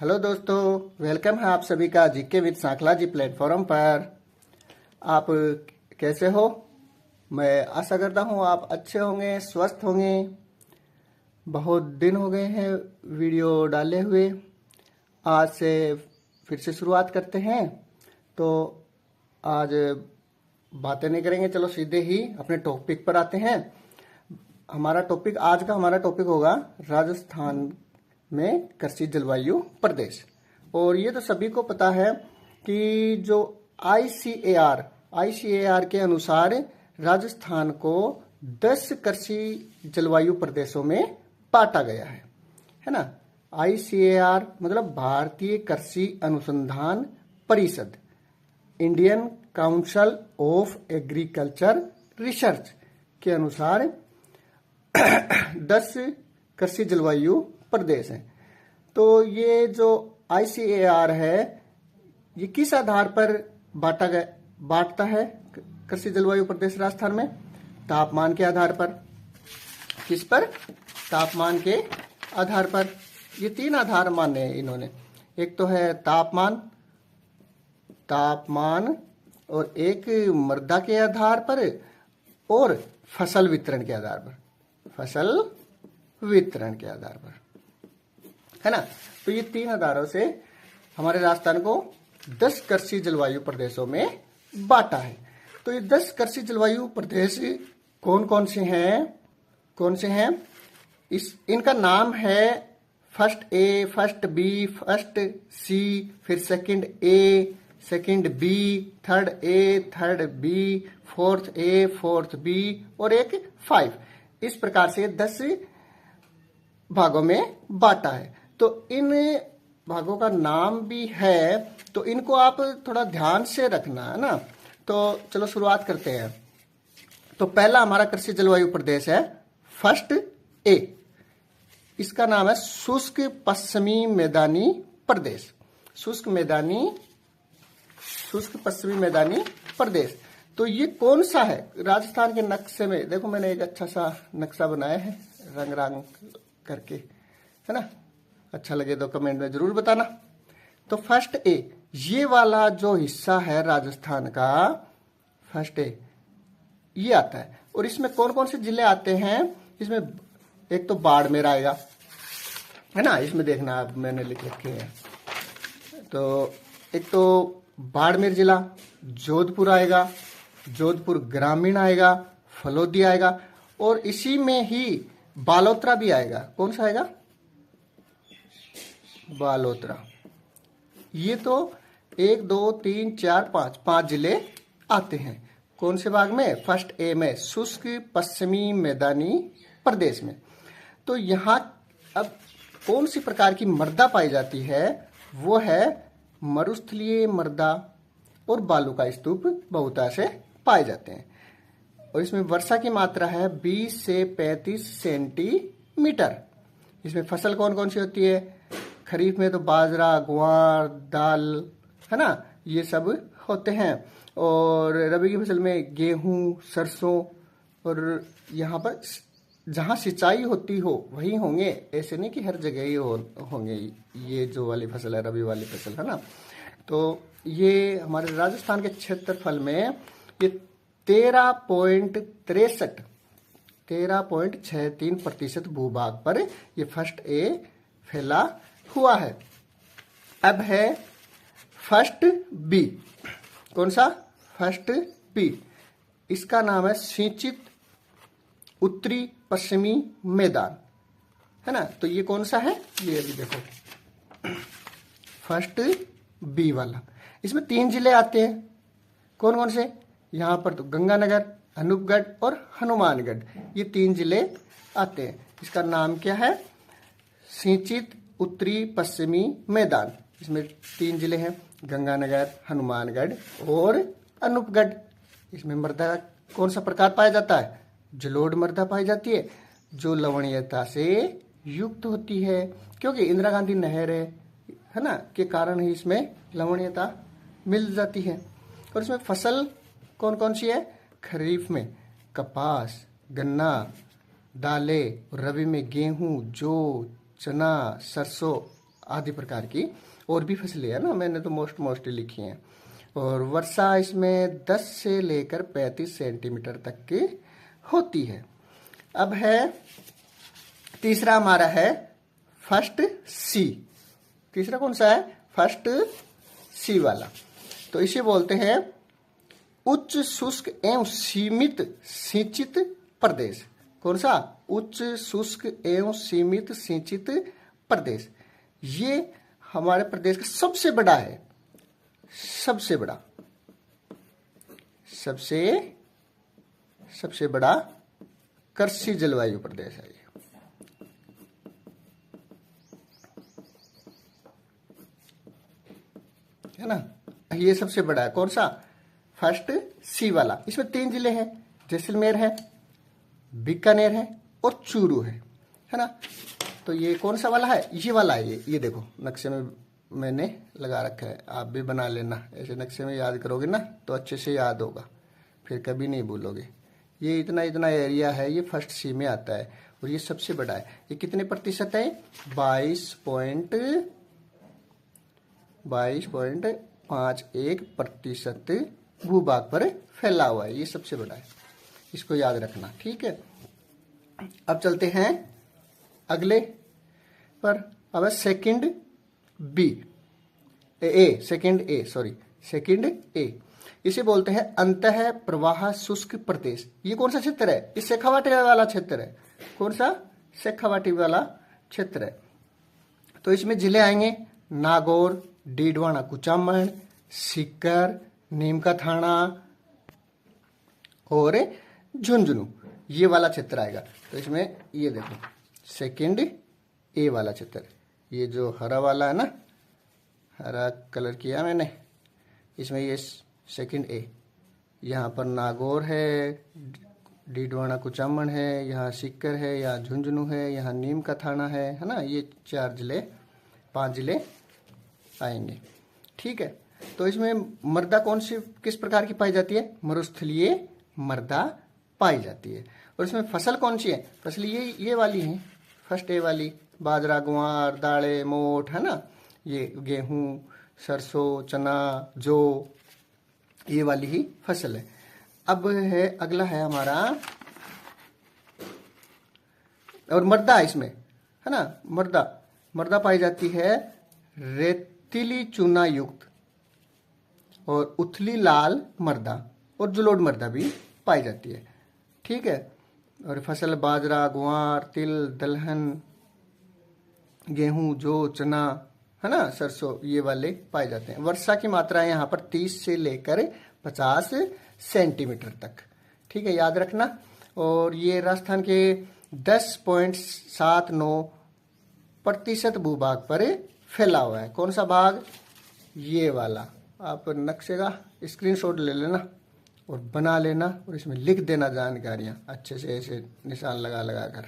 Hello दोस्तों, welcome है आप सभी का GK with Sankhla ji platform पर। आप कैसे हो? मैं आशा करता हूँ आप अच्छे होंगे, स्वस्थ होंगे। बहुत दिन हो गए हैं वीडियो डाले हुए। आज से फिर से शुरुआत करते हैं। तो आज बातें नहीं करेंगे, चलो सीधे ही अपने टॉपिक पर आते हैं। हमारा टॉपिक होगा राजस्थान में कृषि जलवायु प्रदेश। और ये तो सभी को पता है कि जो आईसीएआर के अनुसार राजस्थान को 10 कृषि जलवायु प्रदेशों में बांटा गया है ना। आईसीएआर मतलब भारतीय कृषि अनुसंधान परिषद, Indian council of agriculture research के अनुसार 10 कृषि जलवायु प्रदेश हैं। तो ये जो आईसीएआर है, ये किस आधार पर बांटता है कृषि जलवायु प्रदेश राजस्थान में? तापमान के आधार पर। किस पर? तापमान के आधार पर। ये 3 आधार माने हैं इन्होंने। एक तो है तापमान और एक मृदा के आधार पर और फसल वितरण के आधार पर, है ना। तो ये 3 आधारों से हमारे राजस्थान को 10 कृषि जलवायु प्रदेशों में बांटा है। तो ये 10 कृषि जलवायु प्रदेश कौन कौन से हैं? इनका नाम है first A, first B, first C, फिर second A, second B, third A, third B, fourth A, fourth B और एक 5। इस प्रकार से 10 भागों में बांटा है। तो इन भागों का नाम भी है, तो इनको आप थोड़ा ध्यान से रखना, है ना। तो चलो शुरुआत करते हैं। तो पहला हमारा कृषि जलवायु प्रदेश है फर्स्ट ए। इसका नाम है शुष्क पश्चिमी मैदानी प्रदेश। शुष्क पश्चिमी मैदानी प्रदेश। तो ये कौन सा है? राजस्थान के नक्शे में देखो, मैंने एक अच्छा सा नक्शा बनाया है रंग करके, है ना। अच्छा लगे तो कमेंट में जरूर बताना। तो फर्स्ट ए, ये वाला जो हिस्सा है राजस्थान का, फर्स्ट ए ये आता है। और इसमें कौन कौन से जिले आते हैं? इसमें एक तो बाड़मेर आएगा, है ना। इसमें देखना, आप मैंने लिख रखे हैं। तो एक तो बाड़मेर जिला, जोधपुर आएगा, जोधपुर ग्रामीण आएगा, फलोदी आएगा और इसी में ही बालोतरा भी आएगा। कौन सा आएगा? बालोतरा। ये तो 1 2 3 4 5 जिले आते हैं। कौन से भाग में? फर्स्ट ए में, शुष्क पश्चिमी मैदानी प्रदेश में। तो यहाँ अब कौन सी प्रकार की मृदा पाई जाती है? वो है मरुस्थलीय मृदा और बालू का स्तूप बहुतायत से पाए जाते हैं। और इसमें वर्षा की मात्रा है 20 से 35 सेंटीमीटर। इसमें फसल कौन कौन सी होती है? खरीफ में तो बाजरा, ग्वार, दाल, है ना, ये सब होते हैं। और रबी की फसल में गेहूं, सरसों, और यहाँ पर जहाँ सिंचाई होती हो वही होंगे। ऐसे नहीं कि हर जगह ही होंगे ये जो वाली फसल है, रबी वाली फसल, है ना। तो ये हमारे राजस्थान के क्षेत्रफल में ये 13.63% भूभाग पर ये फर्स्ट ए फैला हुआ है। अब है फर्स्ट बी। कौन सा? First B. इसका नाम है सिंचित उत्तरी पश्चिमी मैदान, है ना। तो ये कौन सा है? ये अभी देखो, फर्स्ट बी वाला। इसमें 3 जिले आते हैं। कौन कौन से? यहाँ पर तो गंगानगर, अनूपगढ़ और हनुमानगढ़, ये 3 जिले आते हैं। इसका नाम क्या है? सिंचित उत्तरी पश्चिमी मैदान। इसमें 3 जिले हैं, गंगानगर, हनुमानगढ़ और अनूपगढ़। इसमें मृदा कौन सा प्रकार पाया जाता है? जलोढ़ मृदा पाई जाती है, जो लवणीयता से युक्त होती है, क्योंकि इंदिरा गांधी नहर है ना, के कारण ही इसमें लवणीयता मिल जाती है। और इसमें फसल कौन कौन सी है? खरीफ में कपास, गन्ना, दालें, रबी में गेहूं, जौ, चना, सरसों आदि प्रकार की और भी फसलें है ना, मैंने तो मोस्टली लिखी हैं। और वर्षा इसमें 10 से लेकर 35 सेंटीमीटर तक की होती है। अब है तीसरा हमारा है फर्स्ट सी। तीसरा कौन सा है? फर्स्ट सी वाला। तो इसे बोलते हैं उच्च शुष्क एवं सीमित सिंचित प्रदेश। कौन सा? उच्च शुष्क एवं सीमित सिंचित प्रदेश। ये हमारे प्रदेश का सबसे बड़ा है, सबसे बड़ा, सबसे बड़ा कृषि जलवायु प्रदेश है ये। है ना, ये सबसे बड़ा है। कौन सा? फर्स्ट सी वाला। इसमें 3 जिले हैं, जैसलमेर है, बीकानेर है और चूरू है ना। तो ये कौन सा वाला है? ये वाला है। ये देखो नक्शे में मैंने लगा रखा है, आप भी बना लेना। ऐसे नक्शे में याद करोगे ना तो अच्छे से याद होगा, फिर कभी नहीं भूलोगे। ये इतना इतना एरिया है, ये फर्स्ट सी में आता है और ये सबसे बड़ा है। ये कितने प्रतिशत है? 22.51% भूभाग पर फैला हुआ है। ये सबसे बड़ा है, इसको याद रखना, ठीक है। अब चलते हैं अगले पर। अब सेकंड ए। इसे बोलते हैं अंतः प्रवाह शुष्क प्रदेश। ये कौन सा क्षेत्र है? ये शेखावाटी वाला क्षेत्र है। कौन सा? शेखावाटी वाला क्षेत्र है। तो इसमें जिले आएंगे नागौर, डीडवाना कुचामन, सीकर, नीम का थाना और झुंझुनू। ये वाला क्षेत्र आएगा। तो इसमें ये देखो सेकंड ए वाला क्षेत्र, ये जो हरा वाला है ना, हरा कलर किया मैंने, इसमें ये सेकंड ए। यहाँ पर नागौर है, डीडवाना कुचामन है, यहाँ सीकर है, यहाँ झुंझुनू है, यहाँ नीम का थाना है ना। ये 5 जिले आएंगे, ठीक है। तो इसमें मृदा कौन सी किस प्रकार की पाई जाती है? मरुस्थलीय मृदा पाई जाती है। और इसमें फसल कौन सी है? फसल ये वाली है, फर्स्ट ए वाली, बाजरा, ग्वार, दालें, मोठ, है ना। ये गेहूं, सरसों, चना, जौ, ये वाली ही फसल है। अब है अगला है हमारा, और मृदा इसमें है ना। मृदा पाई जाती है रेतीली चूना युक्त और उथली लाल मृदा और जलोढ़ मृदा भी पाई जाती है, ठीक है। और फसल बाजरा, ग्वार, तिल, दलहन, गेहूं, जौ, चना, है ना, सरसों, ये वाले पाए जाते हैं। वर्षा की मात्रा यहाँ पर 30 से लेकर 50 सेंटीमीटर तक, ठीक है, याद रखना। और ये राजस्थान के 10.79% भूभाग पर फैला हुआ है। कौन सा भाग? ये वाला। आप नक्शे का स्क्रीनशॉट ले लेना और बना लेना और इसमें लिख देना जानकारियां अच्छे से, ऐसे निशान लगा लगा कर,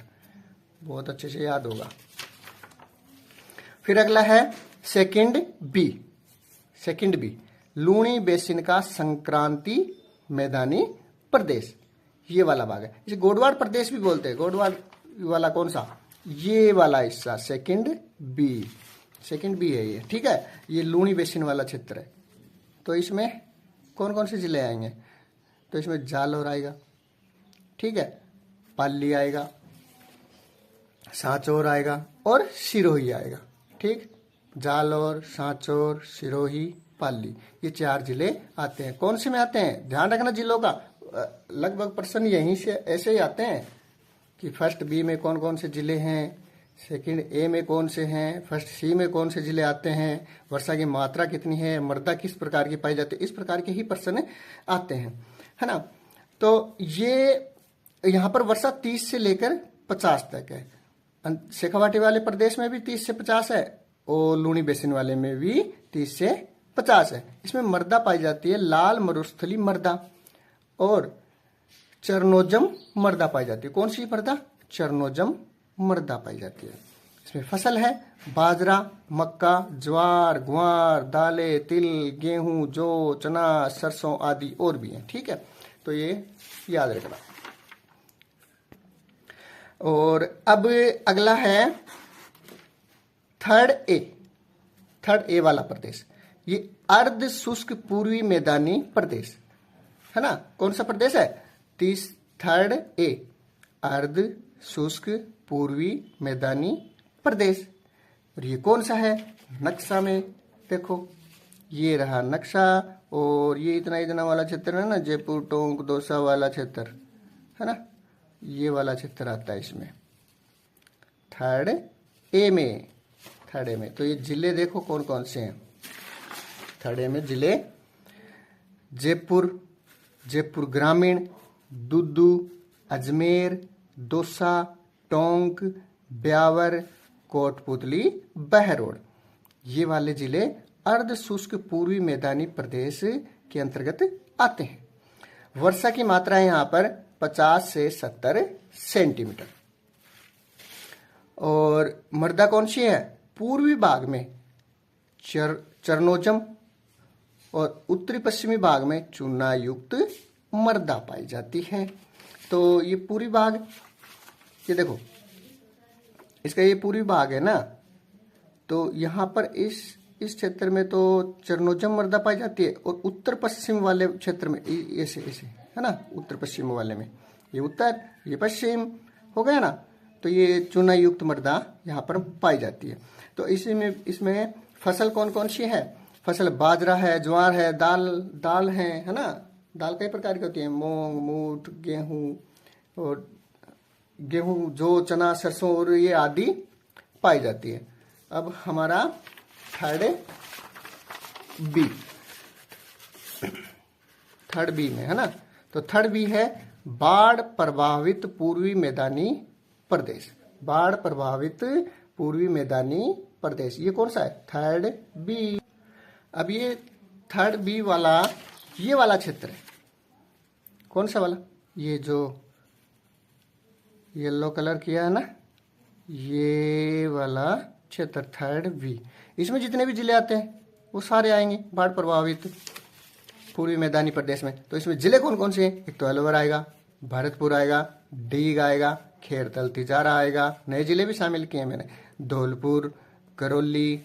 बहुत अच्छे से याद होगा। फिर अगला है सेकंड बी, लूणी बेसिन का संक्रांति मैदानी प्रदेश। ये वाला भाग है, इसे गोडवाड़ प्रदेश भी बोलते हैं। गोडवाड़ वाला कौन सा? ये वाला हिस्सा सेकंड बी है ये, ठीक है। ये लूणी बेसिन वाला क्षेत्र है। तो इसमें कौन कौन से जिले आएंगे? तो इसमें जालौर आएगा, ठीक है, पाली आएगा, सांचौर आएगा और सिरोही आएगा, ठीक। जालौर, सांचौर, सिरोही, पाली, ये 4 जिले आते हैं। कौन से में आते हैं? ध्यान रखना जिलों का, लगभग प्रश्न यहीं से ऐसे ही आते हैं कि फर्स्ट बी में कौन कौन से जिले हैं, सेकंड ए में कौन से हैं, फर्स्ट सी में कौन से जिले आते हैं, वर्षा की मात्रा कितनी है, मृदा किस प्रकार की पाई जाती है, इस प्रकार के ही प्रश्न आते हैं, है ना। तो ये यहाँ पर वर्षा 30 से लेकर 50 तक है। शेखावाटी वाले प्रदेश में भी 30 से 50 है और लूणी बेसिन वाले में भी 30 से 50 है। इसमें मृदा पाई जाती है लाल मरुस्थली मृदा और चरनोजम मृदा पाई जाती है। कौन सी मृदा? चरनोजम मृदा पाई जाती है। इसमें फसल है बाजरा, मक्का, ज्वार, ग्वार, दालें, तिल, गेहूं, जौ, चना, सरसों आदि और भी हैं, ठीक है। तो ये याद रखना। और अब अगला है थर्ड थर्ड ए वाला प्रदेश, ये अर्ध शुष्क पूर्वी मैदानी प्रदेश है ना। कौन सा प्रदेश है? थर्ड ए, अर्ध शुष्क पूर्वी मैदानी प्रदेश। और ये कौन सा है? नक्शा में देखो, ये रहा नक्शा, और ये इतना इतना वाला क्षेत्र है ना, जयपुर टोंक दौसा वाला क्षेत्र है ना, ये वाला क्षेत्र आता है इसमें थर्ड ए में। थर्ड ए में तो ये जिले देखो कौन कौन से हैं थर्ड ए में जिले। जयपुर, जयपुर ग्रामीण, दुद्दू, अजमेर, दौसा, टोंक, ब्यावर, कोटपुतली, बहरोड, ये वाले जिले अर्ध शुष्क पूर्वी मैदानी प्रदेश के अंतर्गत आते हैं। वर्षा की मात्रा है यहाँ पर 50 से 70 सेंटीमीटर। और मृदा कौन सी है? पूर्वी भाग में चरनोजम और उत्तरी पश्चिमी भाग में चूना युक्त मृदा पाई जाती है। तो ये पूर्वी भाग, ये देखो इसका ये पूर्वी भाग है ना, तो यहाँ पर इस क्षेत्र में तो चरनोजम मृदा पाई जाती है, और उत्तर पश्चिम वाले क्षेत्र में ऐसे ऐसे है ना, उत्तर पश्चिम वाले में ये उत्तर ये पश्चिम हो गया ना, तो ये चूना युक्त मृदा यहाँ पर पाई जाती है। तो इसमें फसल कौन कौन सी है? फसल बाजरा है, ज्वार है, दाल है ना। दाल कई प्रकार की होती है, मूंग, मूठ, गेहूं, जौ, चना, सरसों और ये आदि पाई जाती है। अब हमारा थर्ड बी में है ना, तो थर्ड बी है बाढ़ प्रभावित पूर्वी मैदानी प्रदेश। बाढ़ प्रभावित पूर्वी मैदानी प्रदेश, ये कौन सा है? Third B. अब ये थर्ड बी वाला, ये वाला क्षेत्र है कौन सा वाला? ये जो येलो कलर किया है ना, ये वाला क्षेत्र थर्ड बी। इसमें जितने भी जिले आते हैं वो सारे आएंगे बाढ़ प्रभावित पूर्वी मैदानी प्रदेश में। तो इसमें जिले कौन कौन से हैं? एक तो अलवर आएगा, भरतपुर आएगा, डीग आएगा, खेरतल, तिजारा आएगा, नए जिले भी शामिल किए हैं मैंने, धौलपुर, करौली,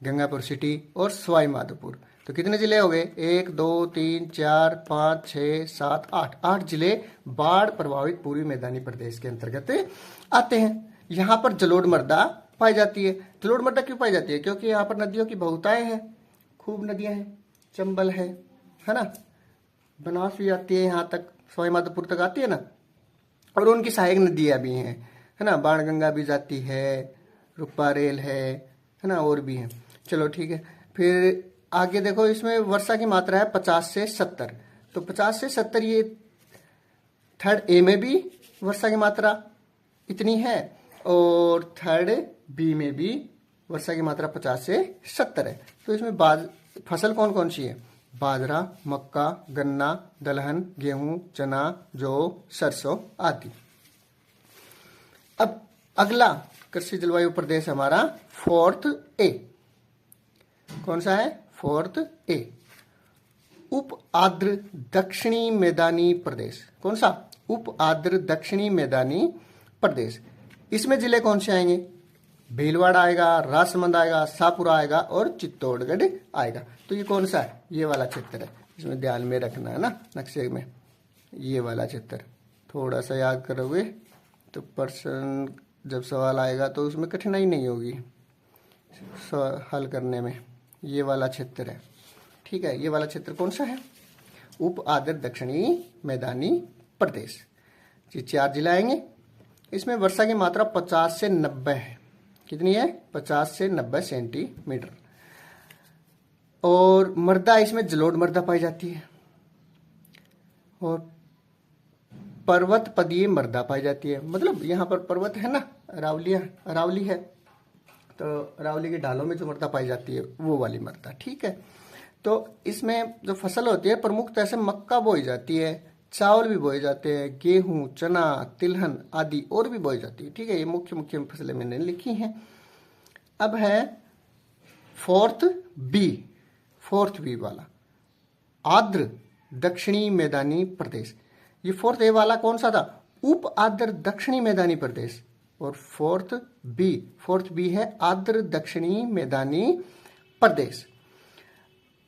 गंगापुर सिटी और सवाई माधोपुर। तो कितने जिले हो गए? 1 2 3 4 5 6 7 8, 8 जिले बाढ़ प्रभावित पूर्वी मैदानी प्रदेश के अंतर्गत आते हैं। यहाँ पर जलोढ़ मृदा पाई जाती है। जलोढ़ मृदा क्यों पाई जाती है? क्योंकि यहाँ पर नदियों की बहुतायत है, खूब नदियां हैं, चंबल है ना, बनास भी आती है यहाँ तक, सवाई माधोपुर तक आती है ना, और उनकी सहायक नदियाँ भी हैं है ना, बाणगंगा भी जाती है, रुपा रेल है ना, और भी हैं। चलो ठीक है, फिर आगे देखो, इसमें वर्षा की मात्रा है 50 से 70। तो 50 से 70 ये थर्ड ए में भी वर्षा की मात्रा इतनी है, और थर्ड बी में भी वर्षा की मात्रा 50 से 70 है। तो इसमें फसल कौन कौन सी है? बाजरा, मक्का, गन्ना, दलहन, गेहूं, चना, जौ, सरसों आदि। अब अगला कृषि जलवायु प्रदेश हमारा फोर्थ ए। कौन सा है? फोर्थ ए, उप आर्द्र दक्षिणी मैदानी प्रदेश। कौन सा? उप आर्द्र दक्षिणी मैदानी प्रदेश। इसमें जिले कौन से आएंगे? भीलवाड़ा आएगा, राजसमंद आएगा, शाहपुरा आएगा और चित्तौड़गढ़ आएगा। तो ये कौन सा है? ये वाला क्षेत्र है, इसमें ध्यान में रखना है ना नक्शे में, ये वाला क्षेत्र। थोड़ा सा याद करोगे तो पर्सन जब सवाल आएगा तो उसमें कठिनाई नहीं होगी हल करने में। ये वाला क्षेत्र है, ठीक है। ये वाला क्षेत्र कौन सा है? उप आर्द्र दक्षिणी मैदानी प्रदेश। ये 4 जिला आएंगे। इसमें वर्षा की मात्रा 50 से 90 है। कितनी है? 50 से 90 सेंटीमीटर। और मृदा इसमें जलोढ़ मृदा पाई जाती है, और पर्वत पदीय मृदा पाई जाती है। मतलब यहाँ पर पर्वत है ना, अरावली है, तो अरावली के ढालों में जो मृदा पाई जाती है वो वाली मृदा, ठीक है। तो इसमें जो फसल होती है प्रमुखतः से मक्का बोई जाती है, चावल भी बोए जाते हैं, गेहूं, चना, तिलहन आदि और भी बोई जाती है, ठीक है। ये मुख्य मुख्य फसलें मैंने लिखी हैं। अब है फोर्थ बी वाला, आर्द्र दक्षिणी मैदानी प्रदेश। ये फोर्थ ए वाला कौन सा था? उप आर्द्र दक्षिणी मैदानी प्रदेश। और फोर्थ बी है आर्द्र दक्षिणी मैदानी प्रदेश।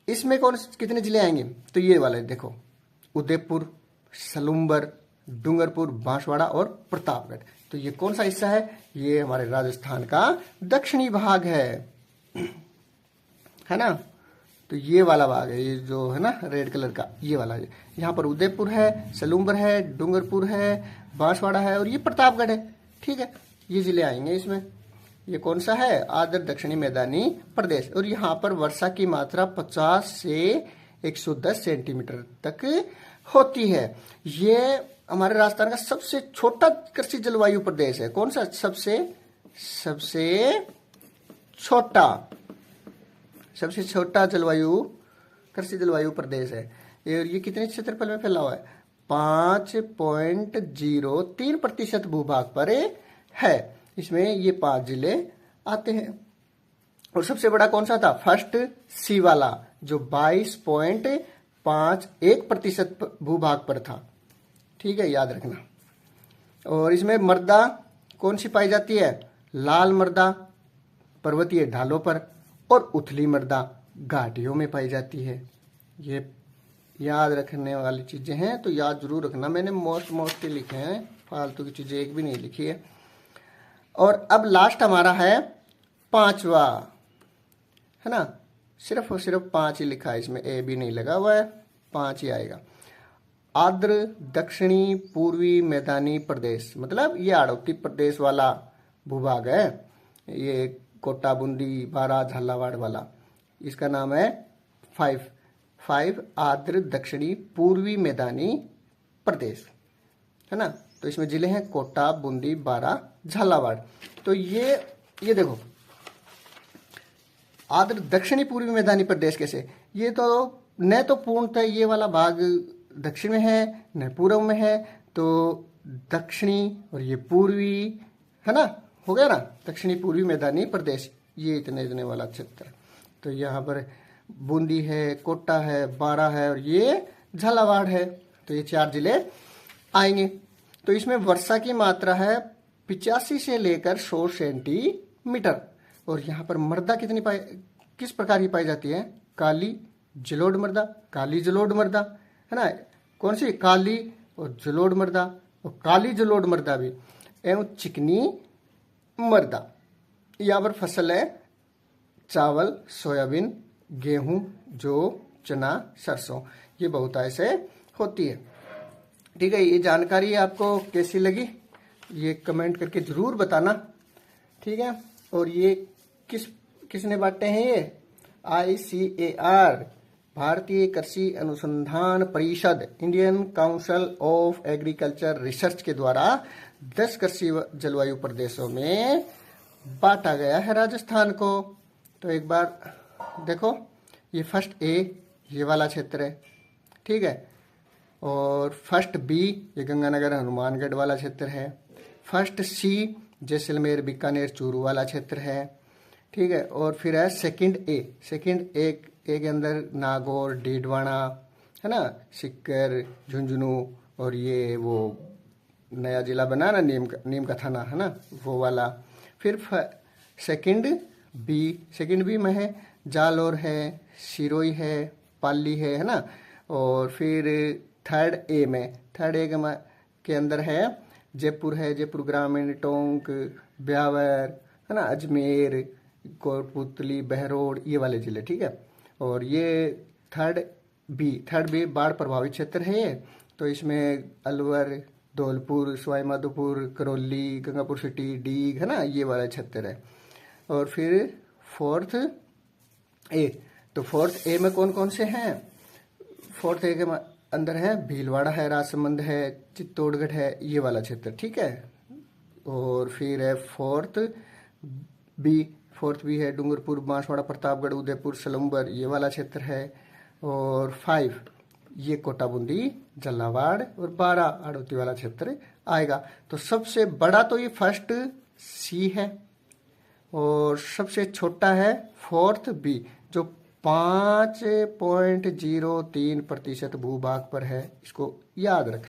इसमें कितने जिले आएंगे? तो ये वाले देखो, उदयपुर, सलूम्बर, डूंगरपुर, बांसवाड़ा और प्रतापगढ़। तो ये कौन सा हिस्सा है? ये हमारे राजस्थान का दक्षिणी भाग है ना। तो ये वाला भाग है, ये जो है ना रेड कलर का, ये वाला है। यहाँ पर उदयपुर है, सलूम्बर है, डूंगरपुर है, बांसवाड़ा है और ये प्रतापगढ़ है। ठीक है, ये जिले आएंगे इसमें। ये कौन सा है? आर्द्र दक्षिणी मैदानी प्रदेश। और यहाँ पर वर्षा की मात्रा 50 से 110 सेंटीमीटर तक होती है। ये हमारे राजस्थान का सबसे छोटा कृषि जलवायु प्रदेश है। कौन सा? सबसे छोटा कृषि जलवायु प्रदेश है। ये कितने क्षेत्रफल में फैला हुआ है? 5.03% भूभाग पर है। इसमें ये 5 जिले आते हैं। और सबसे बड़ा कौन सा था? फर्स्ट सी वाला, जो 22.51% भूभाग पर था। ठीक है, याद रखना। और इसमें मृदा कौन सी पाई जाती है? लाल मृदा पर्वतीय ढालों पर और उथली मृदा घाटियों में पाई जाती है। ये याद रखने वाली चीजें हैं, तो याद जरूर रखना। मैंने मोस्ट लिखे हैं, फालतू की चीजें एक भी नहीं लिखी है। और अब लास्ट हमारा है 5वां, है ना। सिर्फ और सिर्फ 5 ही लिखा है, इसमें ए भी नहीं लगा हुआ है, 5 ही आएगा। आर्द्र दक्षिणी पूर्वी मैदानी प्रदेश, मतलब ये आड़ौती प्रदेश वाला भूभाग है। ये कोटा, बूंदी, बारा, झालावाड़ वाला, इसका नाम है 5 आर्द्र दक्षिणी पूर्वी मैदानी प्रदेश, है ना। तो इसमें जिले हैं कोटा, बूंदी, बारा, झालावाड़। तो ये देखो, आर्द्र दक्षिणी पूर्वी मैदानी प्रदेश कैसे? ये तो न तो पूर्णतः ये वाला भाग दक्षिण में है, न पूर्व में है। तो दक्षिणी और ये पूर्वी, है ना, हो गया ना, दक्षिणी पूर्वी मैदानी प्रदेश, ये इतने वाला क्षेत्र। तो यहाँ पर बूंदी है, कोटा है, बारा है और ये झालावाड़ है। तो ये 4 जिले आएंगे। तो इसमें वर्षा की मात्रा है 85 से लेकर 100 सेंटीमीटर। और यहाँ पर मृदा किस प्रकार की पाई जाती है? काली जलोढ़ मृदा, है ना। कौन सी? काली और जलोढ़ मृदा, और काली जलोढ़ मृदा भी, एवं चिकनी मृदा। यहाँ पर फसल है चावल, सोयाबीन, गेहूं, जौ, चना, सरसों, ये बहुतायत से होती है। ठीक है, ये जानकारी आपको कैसी लगी ये कमेंट करके जरूर बताना। ठीक है, और ये किसने बांटे हैं? ये ICAR, भारतीय कृषि अनुसंधान परिषद, Indian council of agriculture research के द्वारा 10 कृषि जलवायु प्रदेशों में बांटा गया है राजस्थान को। तो एक बार देखो, ये फर्स्ट ए ये वाला क्षेत्र है, ठीक है। और फर्स्ट बी ये गंगानगर हनुमानगढ़ वाला क्षेत्र है। फर्स्ट सी जैसलमेर, बीकानेर, चूरू वाला क्षेत्र है, ठीक है। और फिर है सेकंड ए के अंदर नागौर, डीडवाना, है ना, सीकर, झुंझुनू, और ये वो नया जिला बना ना नीम का थाना, है ना, वो वाला। फिर सेकंड बी में है जालौर है, सिरोही है, पाली है ना। और फिर थर्ड ए के अंदर है जयपुर ग्रामीण, टोंक, ब्यावर, है ना, अजमेर, कोटपुतली, बहरोड, ये वाले जिले, ठीक है। और ये थर्ड बी बाढ़ प्रभावित क्षेत्र है ये। तो इसमें अलवर, धौलपुर, सवाई माधोपुर, करौली, गंगापुर सिटी, डीग, है ना, ये वाला क्षेत्र है। और फिर फोर्थ ए में कौन कौन से हैं? फोर्थ ए के अंदर है भीलवाड़ा है, राजसमंद है, चित्तौड़गढ़ है, ये वाला क्षेत्र, ठीक है। और फिर है फोर्थ बी है डूंगरपुर, बांसवाड़ा, प्रतापगढ़, उदयपुर, सलूम्बर, ये वाला क्षेत्र है। और 5 ये कोटा, बूंदी, झालावाड़ और बारा आड़ौती वाला क्षेत्र आएगा। तो सबसे बड़ा तो ये फर्स्ट सी है और सबसे छोटा है फोर्थ बी, जो 5.03% भूभाग पर है। इसको याद रखें।